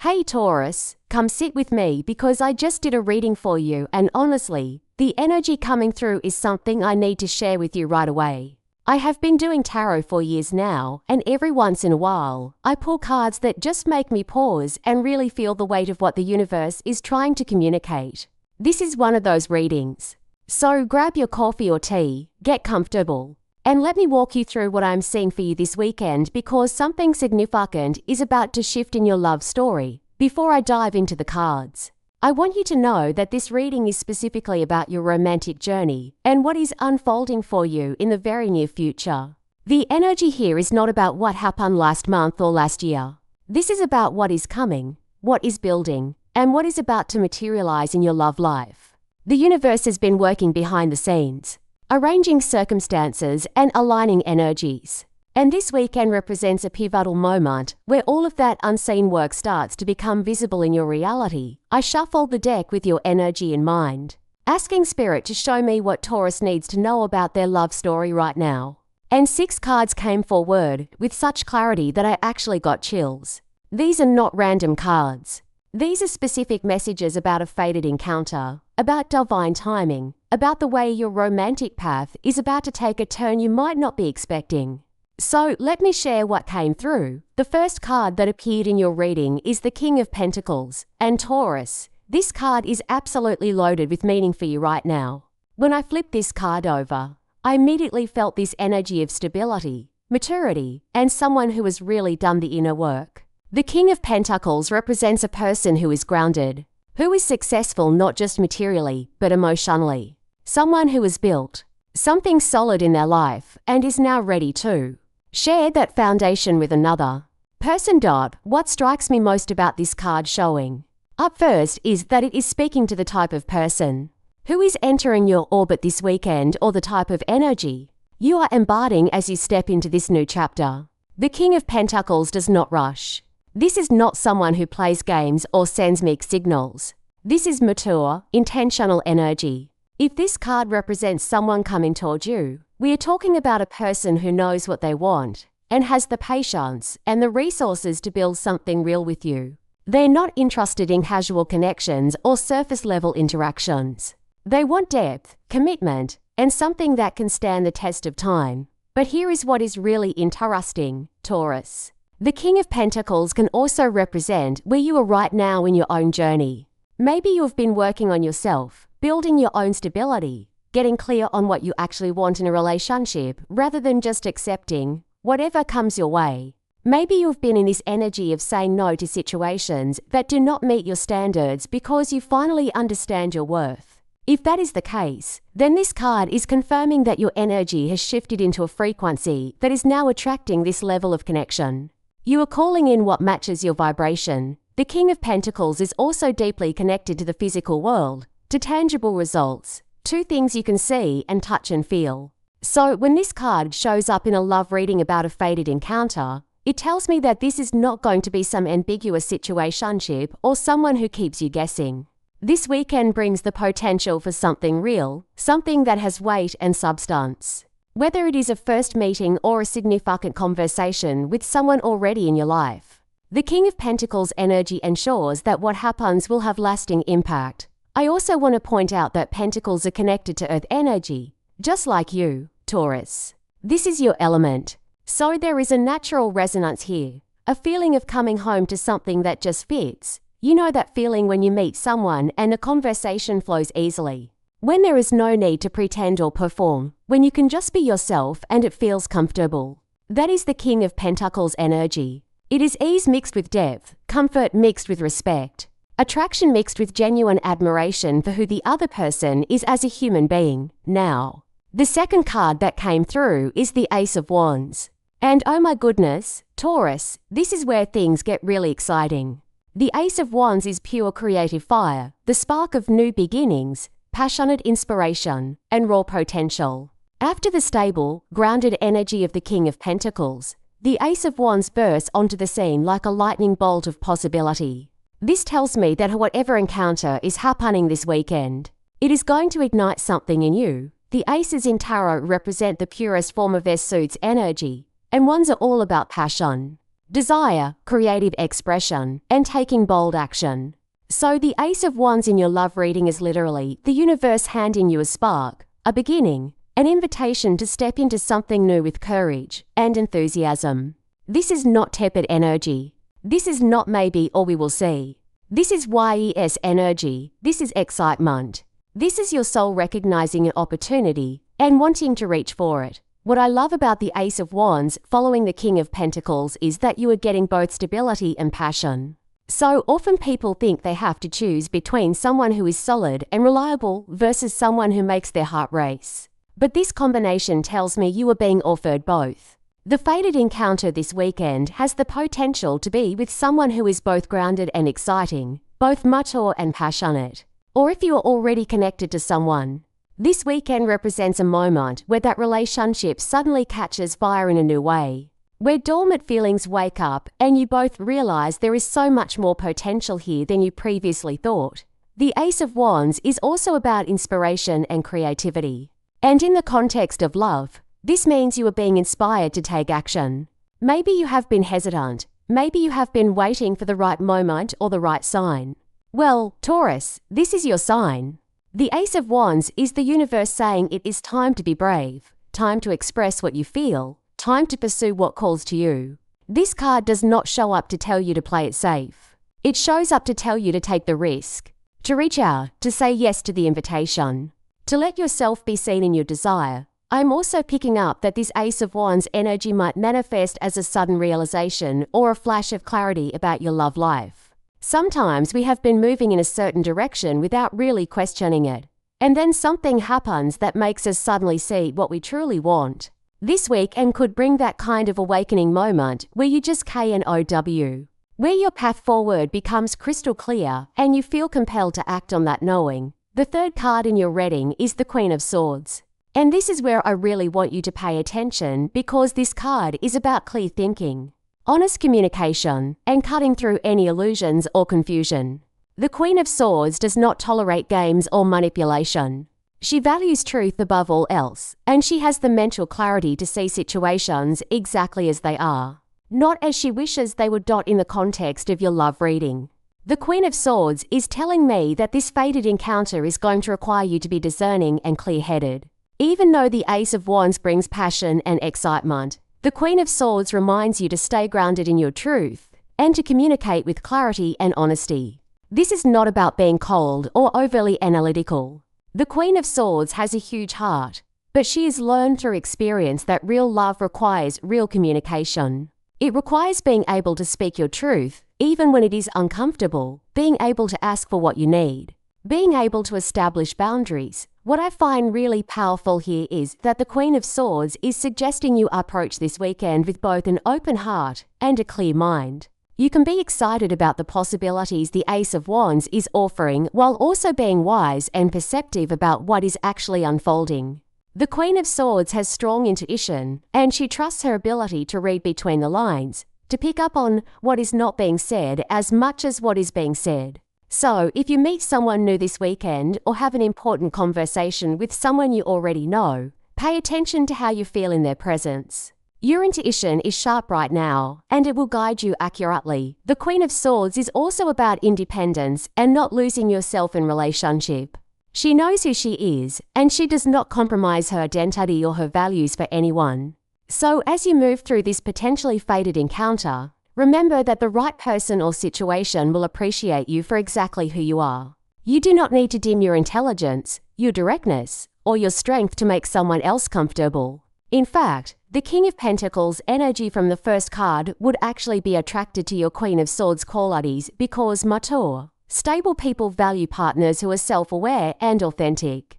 Hey Taurus, come sit with me because I just did a reading for you and honestly, the energy coming through is something I need to share with you right away. I have been doing tarot for years now, and every once in a while, I pull cards that just make me pause and really feel the weight of what the universe is trying to communicate. This is one of those readings. So grab your coffee or tea, get comfortable, and let me walk you through what I'm seeing for you this weekend because something significant is about to shift in your love story. Before I dive into the cards, I want you to know that this reading is specifically about your romantic journey and what is unfolding for you in the very near future. The energy here is not about what happened last month or last year. This is about what is coming, what is building, and what is about to materialize in your love life. The universe has been working behind the scenes, arranging circumstances and aligning energies. And this weekend represents a pivotal moment where all of that unseen work starts to become visible in your reality. I shuffled the deck with your energy in mind, asking Spirit to show me what Taurus needs to know about their love story right now. And 6 cards came forward with such clarity that I actually got chills. These are not random cards. These are specific messages about a fated encounter, about divine timing, about the way your romantic path is about to take a turn you might not be expecting. So let me share what came through. The first card that appeared in your reading is the King of Pentacles, and Taurus. This card is absolutely loaded with meaning for you right now. When I flipped this card over, I immediately felt this energy of stability, maturity, and someone who has really done the inner work. The King of Pentacles represents a person who is grounded, who is successful not just materially, but emotionally. Someone who has built something solid in their life and is now ready to share that foundation with another person. What strikes me most about this card showing up first is that it is speaking to the type of person who is entering your orbit this weekend or the type of energy you are embodying as you step into this new chapter. The King of Pentacles does not rush. This is not someone who plays games or sends mixed signals. This is mature, intentional energy. If this card represents someone coming toward you, we are talking about a person who knows what they want and has the patience and the resources to build something real with you. They're not interested in casual connections or surface-level interactions. They want depth, commitment, and something that can stand the test of time. But here is what is really interesting, Taurus. The King of Pentacles can also represent where you are right now in your own journey. Maybe you have been working on yourself, building your own stability, getting clear on what you actually want in a relationship rather than just accepting whatever comes your way. Maybe you've been in this energy of saying no to situations that do not meet your standards because you finally understand your worth. If that is the case, then this card is confirming that your energy has shifted into a frequency that is now attracting this level of connection. You are calling in what matches your vibration. The King of Pentacles is also deeply connected to the physical world, to tangible results, to things you can see and touch and feel. So when this card shows up in a love reading about a fated encounter, it tells me that this is not going to be some ambiguous situationship or someone who keeps you guessing. This weekend brings the potential for something real, something that has weight and substance. Whether it is a first meeting or a significant conversation with someone already in your life, the King of Pentacles energy ensures that what happens will have lasting impact. I also want to point out that Pentacles are connected to Earth energy, just like you, Taurus. This is your element. So there is a natural resonance here, a feeling of coming home to something that just fits. You know that feeling when you meet someone and a conversation flows easily. When there is no need to pretend or perform, when you can just be yourself and it feels comfortable. That is the King of Pentacles energy. It is ease mixed with depth, comfort mixed with respect, attraction mixed with genuine admiration for who the other person is as a human being. Now, the second card that came through is the Ace of Wands. And oh my goodness, Taurus, this is where things get really exciting. The Ace of Wands is pure creative fire, the spark of new beginnings, passionate inspiration, and raw potential. After the stable, grounded energy of the King of Pentacles, the Ace of Wands bursts onto the scene like a lightning bolt of possibility. This tells me that whatever encounter is happening this weekend, it is going to ignite something in you. The aces in tarot represent the purest form of their suit's energy, and wands are all about passion. desire, creative expression, and taking bold action. So the Ace of Wands in your love reading is literally the universe handing you a spark, a beginning, an invitation to step into something new with courage and enthusiasm. This is not tepid energy. This is not maybe or we will see. This is YES energy. This is excitement. This is your soul recognizing an opportunity and wanting to reach for it. What I love about the Ace of Wands following the King of Pentacles is that you are getting both stability and passion. So often people think they have to choose between someone who is solid and reliable versus someone who makes their heart race. But this combination tells me you are being offered both. The fated encounter this weekend has the potential to be with someone who is both grounded and exciting, both mature and passionate. Or if you are already connected to someone, this weekend represents a moment where that relationship suddenly catches fire in a new way, where dormant feelings wake up and you both realize there is so much more potential here than you previously thought. The Ace of Wands is also about inspiration and creativity. And in the context of love, this means you are being inspired to take action. Maybe you have been hesitant. Maybe you have been waiting for the right moment or the right sign. Well, Taurus, this is your sign. The Ace of Wands is the universe saying it is time to be brave, time to express what you feel, time to pursue what calls to you. This card does not show up to tell you to play it safe. It shows up to tell you to take the risk, to reach out, to say yes to the invitation, to let yourself be seen in your desire. I'm also picking up that this Ace of Wands energy might manifest as a sudden realization or a flash of clarity about your love life. Sometimes we have been moving in a certain direction without really questioning it, and then something happens that makes us suddenly see what we truly want. This weekend could bring that kind of awakening moment where you just KNOW, where your path forward becomes crystal clear and you feel compelled to act on that knowing. The third card in your reading is the Queen of Swords. And this is where I really want you to pay attention because this card is about clear thinking, honest communication, and cutting through any illusions or confusion. The Queen of Swords does not tolerate games or manipulation. She values truth above all else, and she has the mental clarity to see situations exactly as they are, not as she wishes they were. In the context of your love reading, the Queen of Swords is telling me that this fated encounter is going to require you to be discerning and clear-headed. Even though the Ace of Wands brings passion and excitement, the Queen of Swords reminds you to stay grounded in your truth and to communicate with clarity and honesty. This is not about being cold or overly analytical. The Queen of Swords has a huge heart, but she has learned through experience that real love requires real communication. It requires being able to speak your truth, even when it is uncomfortable, being able to ask for what you need, being able to establish boundaries. What I find really powerful here is that the Queen of Swords is suggesting you approach this weekend with both an open heart and a clear mind. You can be excited about the possibilities the Ace of Wands is offering while also being wise and perceptive about what is actually unfolding. The Queen of Swords has strong intuition, and she trusts her ability to read between the lines, to pick up on what is not being said as much as what is being said. So, if you meet someone new this weekend or have an important conversation with someone you already know, pay attention to how you feel in their presence. Your intuition is sharp right now, and it will guide you accurately. The Queen of Swords is also about independence and not losing yourself in relationship. She knows who she is, and she does not compromise her identity or her values for anyone. So, as you move through this potentially fated encounter, remember that the right person or situation will appreciate you for exactly who you are. You do not need to dim your intelligence, your directness, or your strength to make someone else comfortable. In fact, the King of Pentacles energy from the first card would actually be attracted to your Queen of Swords qualities because mature, stable people value partners who are self-aware and authentic.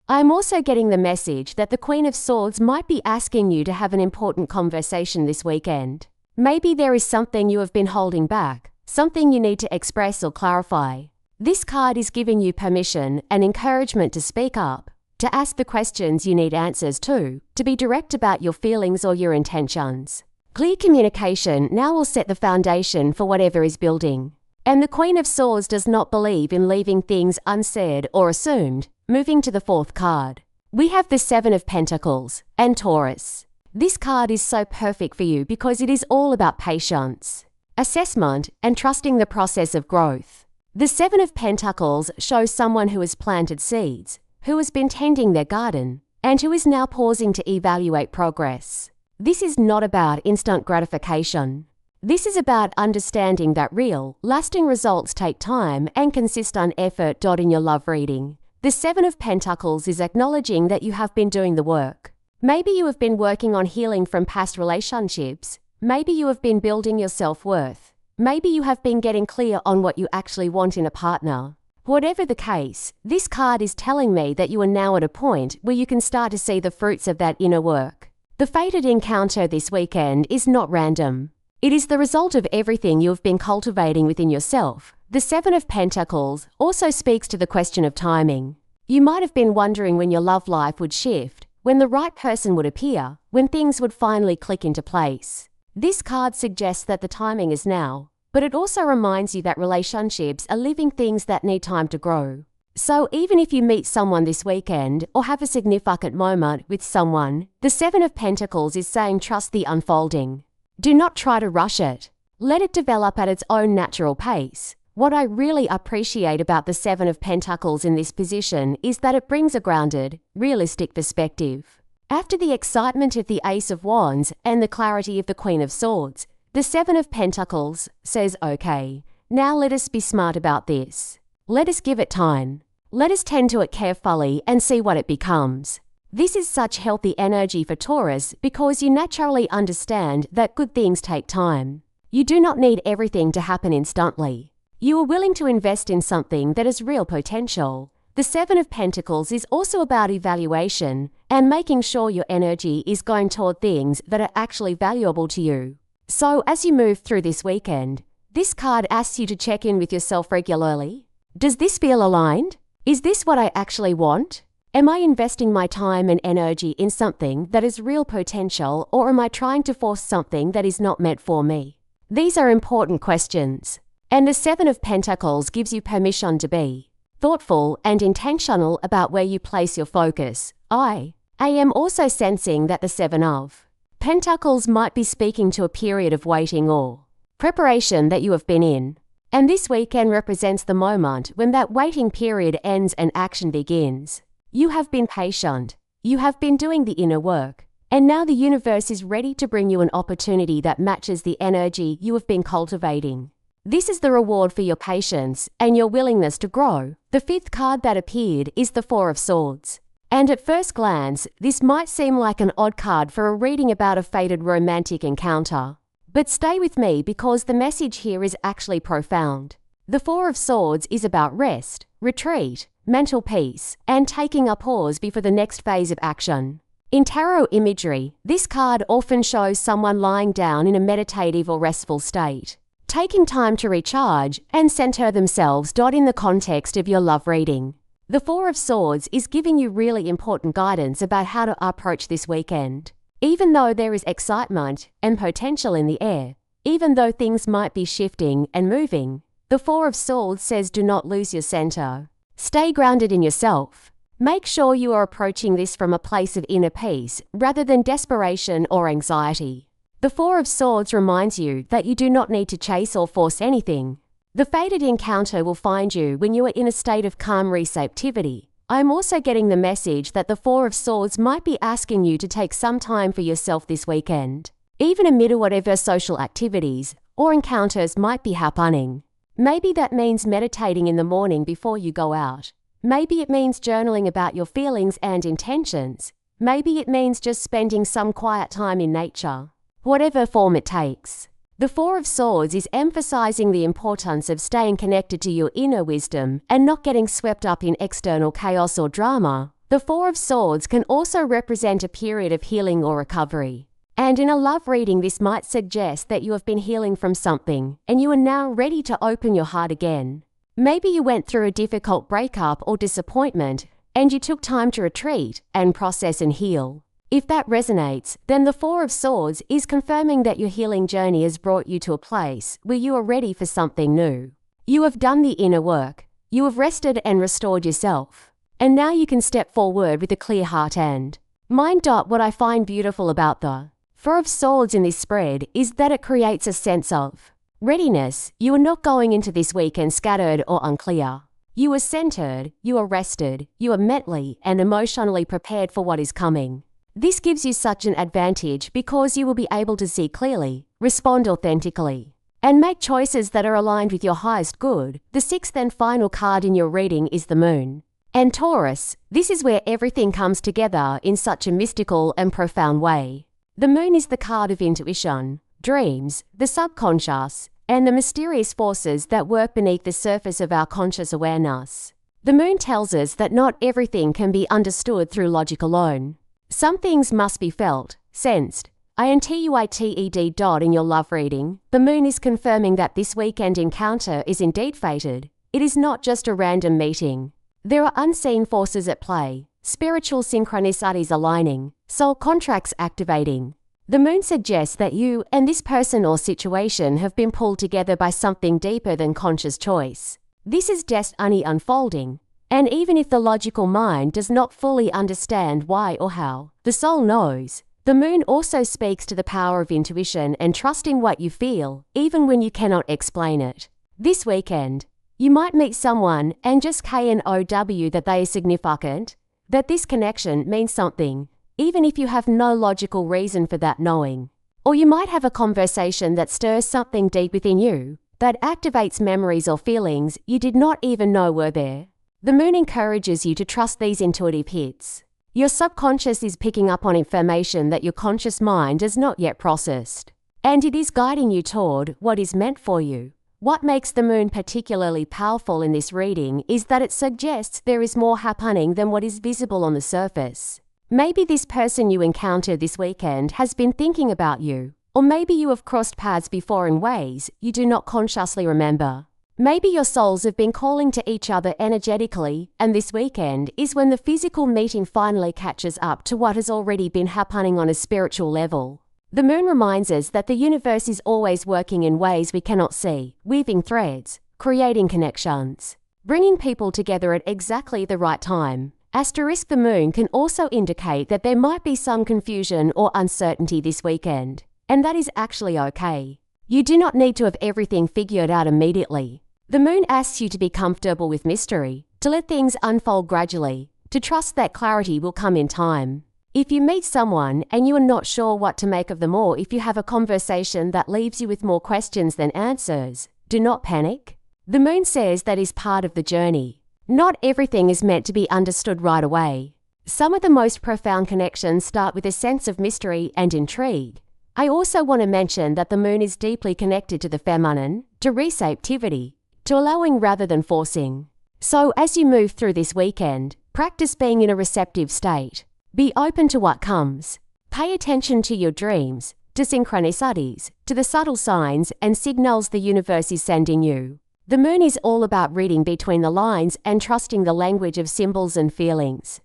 I'm also getting the message that the Queen of Swords might be asking you to have an important conversation this weekend. Maybe there is something you have been holding back, something you need to express or clarify. This card is giving you permission and encouragement to speak up, to ask the questions you need answers to be direct about your feelings or your intentions. Clear communication now will set the foundation for whatever is building. And the Queen of Swords does not believe in leaving things unsaid or assumed. Moving to the fourth card, we have the Seven of Pentacles and Taurus. This card is so perfect for you because it is all about patience, assessment, and trusting the process of growth. The Seven of Pentacles shows someone who has planted seeds, who has been tending their garden, and who is now pausing to evaluate progress. This is not about instant gratification. This is about understanding that real, lasting results take time and consistent effort. In your love reading, the Seven of Pentacles is acknowledging that you have been doing the work. Maybe you have been working on healing from past relationships. Maybe you have been building your self-worth. Maybe you have been getting clear on what you actually want in a partner. Whatever the case, this card is telling me that you are now at a point where you can start to see the fruits of that inner work. The fated encounter this weekend is not random. It is the result of everything you have been cultivating within yourself. The Seven of Pentacles also speaks to the question of timing. You might have been wondering when your love life would shift, when the right person would appear, when things would finally click into place. This card suggests that the timing is now, but it also reminds you that relationships are living things that need time to grow. So even if you meet someone this weekend or have a significant moment with someone, the Seven of Pentacles is saying trust the unfolding. Do not try to rush it. Let it develop at its own natural pace. What I really appreciate about the Seven of Pentacles in this position is that it brings a grounded, realistic perspective. After the excitement of the Ace of Wands and the clarity of the Queen of Swords, the Seven of Pentacles says, okay, now let us be smart about this. Let us give it time. Let us tend to it carefully and see what it becomes. This is such healthy energy for Taurus because you naturally understand that good things take time. You do not need everything to happen instantly. You are willing to invest in something that has real potential. The Seven of Pentacles is also about evaluation and making sure your energy is going toward things that are actually valuable to you. So as you move through this weekend, this card asks you to check in with yourself regularly. Does this feel aligned? Is this what I actually want? Am I investing my time and energy in something that has real potential, or am I trying to force something that is not meant for me? These are important questions. And the Seven of Pentacles gives you permission to be thoughtful and intentional about where you place your focus. I am also sensing that the Seven of Pentacles might be speaking to a period of waiting or preparation that you have been in. And this weekend represents the moment when that waiting period ends and action begins. You have been patient. You have been doing the inner work. And now the universe is ready to bring you an opportunity that matches the energy you have been cultivating. This is the reward for your patience and your willingness to grow. The fifth card that appeared is the Four of Swords. And at first glance, this might seem like an odd card for a reading about a fated romantic encounter. But stay with me because the message here is actually profound. The Four of Swords is about rest, retreat, mental peace, and taking a pause before the next phase of action. In tarot imagery, this card often shows someone lying down in a meditative or restful state, taking time to recharge and center themselves. In the context of your love reading, the Four of Swords is giving you really important guidance about how to approach this weekend. Even though there is excitement and potential in the air, even though things might be shifting and moving, the Four of Swords says do not lose your center. Stay grounded in yourself. Make sure you are approaching this from a place of inner peace rather than desperation or anxiety. The Four of Swords reminds you that you do not need to chase or force anything. The fated encounter will find you when you are in a state of calm receptivity. I'm also getting the message that the Four of Swords might be asking you to take some time for yourself this weekend, even amid whatever social activities or encounters might be happening. Maybe that means meditating in the morning before you go out. Maybe it means journaling about your feelings and intentions. Maybe it means just spending some quiet time in nature. Whatever form it takes. The Four of Swords is emphasizing the importance of staying connected to your inner wisdom and not getting swept up in external chaos or drama. The Four of Swords can also represent a period of healing or recovery. And in a love reading, this might suggest that you have been healing from something and you are now ready to open your heart again. Maybe you went through a difficult breakup or disappointment and you took time to retreat and process and heal. If that resonates, then the Four of Swords is confirming that your healing journey has brought you to a place where you are ready for something new. You have done the inner work. You have rested and restored yourself. And now you can step forward with a clear heart and What I find beautiful about the Four of Swords in this spread is that it creates a sense of readiness. You are not going into this weekend scattered or unclear. You are centered, you are rested, you are mentally and emotionally prepared for what is coming. This gives you such an advantage because you will be able to see clearly, respond authentically, and make choices that are aligned with your highest good. The sixth and final card in your reading is the Moon. And Taurus, this is where everything comes together in such a mystical and profound way. The Moon is the card of intuition, dreams, the subconscious, and the mysterious forces that work beneath the surface of our conscious awareness. The Moon tells us that not everything can be understood through logic alone. Some things must be felt, sensed. Intuited. In your love reading, the Moon is confirming that this weekend encounter is indeed fated. It is not just a random meeting. There are unseen forces at play, spiritual synchronicities aligning, soul contracts activating. The Moon suggests that you and this person or situation have been pulled together by something deeper than conscious choice. This is destiny unfolding, and even if the logical mind does not fully understand why or how, the soul knows. The Moon also speaks to the power of intuition and trusting what you feel, even when you cannot explain it. This weekend, you might meet someone and just know that they are significant, that this connection means something, even if you have no logical reason for that knowing. Or you might have a conversation that stirs something deep within you, that activates memories or feelings you did not even know were there. The Moon encourages you to trust these intuitive hits. Your subconscious is picking up on information that your conscious mind has not yet processed, and it is guiding you toward what is meant for you. What makes the Moon particularly powerful in this reading is that it suggests there is more happening than what is visible on the surface. Maybe this person you encounter this weekend has been thinking about you, or maybe you have crossed paths before in ways you do not consciously remember. Maybe your souls have been calling to each other energetically, and this weekend is when the physical meeting finally catches up to what has already been happening on a spiritual level. The Moon reminds us that the universe is always working in ways we cannot see, weaving threads, creating connections, bringing people together at exactly the right time. The Moon can also indicate that there might be some confusion or uncertainty this weekend, and that is actually okay. You do not need to have everything figured out immediately. The Moon asks you to be comfortable with mystery, to let things unfold gradually, to trust that clarity will come in time. If you meet someone and you are not sure what to make of them, or if you have a conversation that leaves you with more questions than answers, do not panic. The Moon says that is part of the journey. Not everything is meant to be understood right away. Some of the most profound connections start with a sense of mystery and intrigue. I also want to mention that the Moon is deeply connected to the feminine, to receptivity, to allowing rather than forcing. So as you move through this weekend, practice being in a receptive state. Be open to what comes. Pay attention to your dreams, to synchronicities, to the subtle signs and signals the universe is sending you. The Moon is all about reading between the lines and trusting the language of symbols and feelings.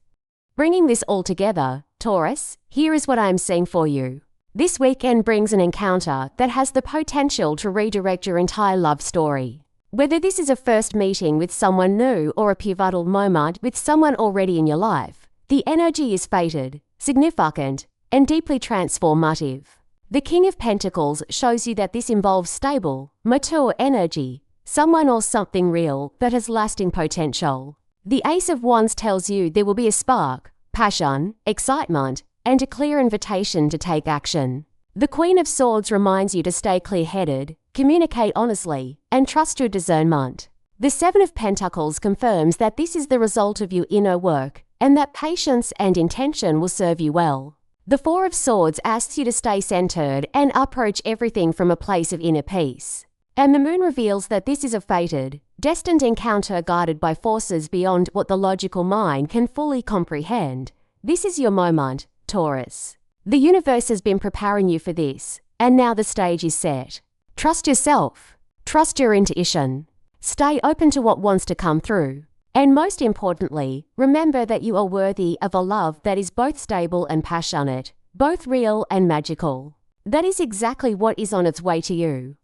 Bringing this all together, Taurus, here is what I am seeing for you. This weekend brings an encounter that has the potential to redirect your entire love story. Whether this is a first meeting with someone new or a pivotal moment with someone already in your life, the energy is fated, significant, and deeply transformative. The King of Pentacles shows you that this involves stable, mature energy, someone or something real that has lasting potential. The Ace of Wands tells you there will be a spark, passion, excitement, and a clear invitation to take action. The Queen of Swords reminds you to stay clear-headed, communicate honestly, and trust your discernment. The Seven of Pentacles confirms that this is the result of your inner work, and that patience and intention will serve you well. The Four of Swords asks you to stay centered and approach everything from a place of inner peace. And the Moon reveals that this is a fated, destined encounter guided by forces beyond what the logical mind can fully comprehend. This is your moment, Taurus. The universe has been preparing you for this, and now the stage is set. Trust yourself. Trust your intuition. Stay open to what wants to come through. And most importantly, remember that you are worthy of a love that is both stable and passionate, both real and magical. That is exactly what is on its way to you.